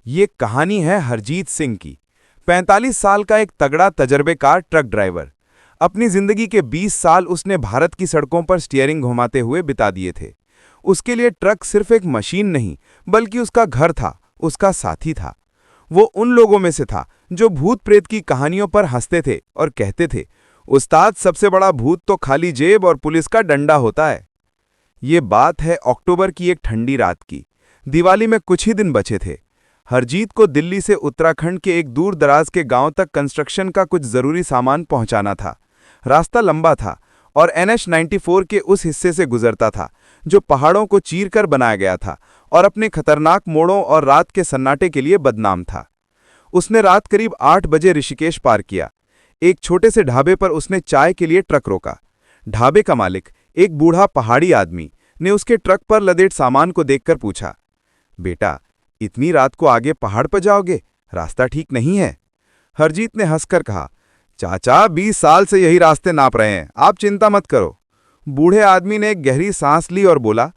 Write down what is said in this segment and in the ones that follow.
ये कहानी है हरजीत सिंह की। 45 साल का एक तगड़ा तजर्बेकार ट्रक ड्राइवर। अपनी जिंदगी के 20 साल उसने भारत की सड़कों पर स्टीयरिंग घुमाते हुए बिता दिए थे। उसके लिए ट्रक सिर्फ एक मशीन नहीं, बल्कि उसका घर था, उसका साथी था। वो उन लोगों में से था जो भूत प्रेत की कहानियों पर हंसते थे और कहते थे, उस्ताद, सबसे बड़ा भूत तो खाली जेब और पुलिस का डंडा होता है। ये बात है अक्टूबर की एक ठंडी रात की। दिवाली में कुछ ही दिन बचे थे। हरजीत को दिल्ली से उत्तराखंड के एक दूर दराज के गांव तक कंस्ट्रक्शन का कुछ जरूरी सामान पहुंचाना था। रास्ता लंबा था और NH 94 के उस हिस्से से गुजरता था जो पहाड़ों को चीरकर बनाया गया था और अपने खतरनाक मोड़ों और रात के सन्नाटे के लिए बदनाम था। उसने रात करीब 8 बजे ऋषिकेश पार किया। एक छोटे से ढाबे पर उसने चाय के लिए ट्रक रोका। ढाबे का मालिक, एक बूढ़ा पहाड़ी आदमी, ने उसके ट्रक पर लदेट सामान को देखकर पूछा, बेटा, इतनी रात को आगे पहाड़ पर जाओगे? रास्ता ठीक नहीं है। हरजीत ने हंसकर कहा, चाचा, 20 साल से यही रास्ते नाप रहे हैं, आप चिंता मत करो। बूढ़े आदमी ने एक गहरी सांस ली और बोला,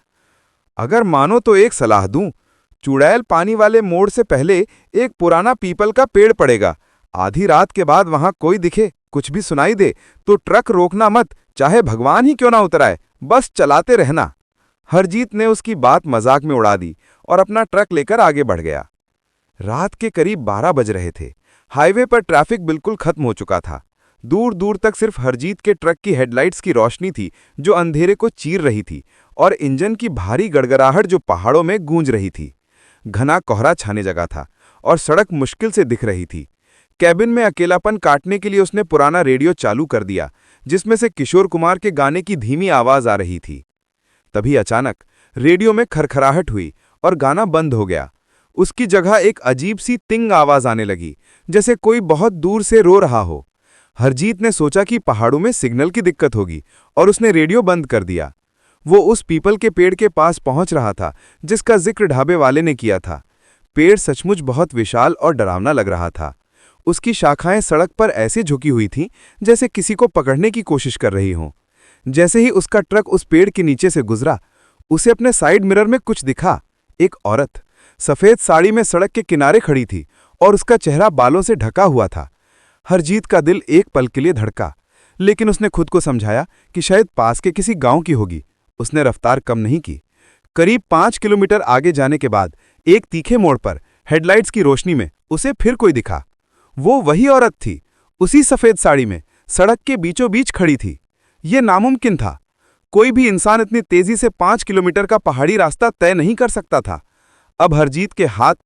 अगर मानो तो एक सलाह दूं। चुड़ैल पानी वाले मोड़ से पहले एक पुराना पीपल का पेड़ पड़ेगा। आधी रात के बाद वहां कोई दिखे, कुछ भी सुनाई दे तो ट्रक रोकना मत, चाहे भगवान ही क्यों ना उतर आए, बस चलाते रहना। हरजीत ने उसकी बात मजाक में उड़ा दी और अपना ट्रक लेकर आगे बढ़ गया। रात के करीब 12 बज रहे थे। हाईवे पर ट्रैफिक बिल्कुल खत्म हो चुका था। दूर दूर तक सिर्फ हरजीत के ट्रक की हेडलाइट्स की रोशनी थी जो अंधेरे को चीर रही थी, और इंजन की भारी गड़गड़ाहट जो पहाड़ों में गूंज रही थी। घना कोहरा छाने जगह था और सड़क मुश्किल से दिख रही थी। कैबिन में अकेलापन काटने के लिए उसने पुराना रेडियो चालू कर दिया, जिसमें से किशोर कुमार के गाने की धीमी आवाज आ रही थी। तभी अचानक रेडियो में खरखराहट हुई और गाना बंद हो गया। उसकी जगह एक अजीब सी तिंग आवाज आने लगी, जैसे कोई बहुत दूर से रो रहा हो। हरजीत ने सोचा कि पहाड़ों में सिग्नल की दिक्कत होगी और उसने रेडियो बंद कर दिया। वो उस पीपल के पेड़ के पास पहुंच रहा था जिसका जिक्र ढाबे वाले ने किया था। पेड़ सचमुच बहुत विशाल और डरावना लग रहा था। उसकी शाखाएं सड़क पर ऐसे झुकी हुई थीं जैसे किसी को पकड़ने की कोशिश कर रही हों। जैसे ही उसका ट्रक उस पेड़ के नीचे से गुजरा, उसे अपने साइड मिरर में कुछ दिखा। एक औरत सफेद साड़ी में सड़क के किनारे खड़ी थी और उसका चेहरा बालों से ढका हुआ था। हरजीत का दिल एक पल के लिए धड़का, लेकिन उसने खुद को समझाया कि शायद पास के किसी गांव की होगी। उसने रफ्तार कम नहीं की। करीब 5 किलोमीटर आगे जाने के बाद एक तीखे मोड़ पर हेडलाइट्स की रोशनी में उसे फिर कोई दिखा। वो वही औरत थी, उसी सफेद साड़ी में, सड़क के बीचों बीच खड़ी थी। ये नामुमकिन था। कोई भी इंसान इतनी तेजी से 5 किलोमीटर का पहाड़ी रास्ता तय नहीं कर सकता था। अब हरजीत के हाथ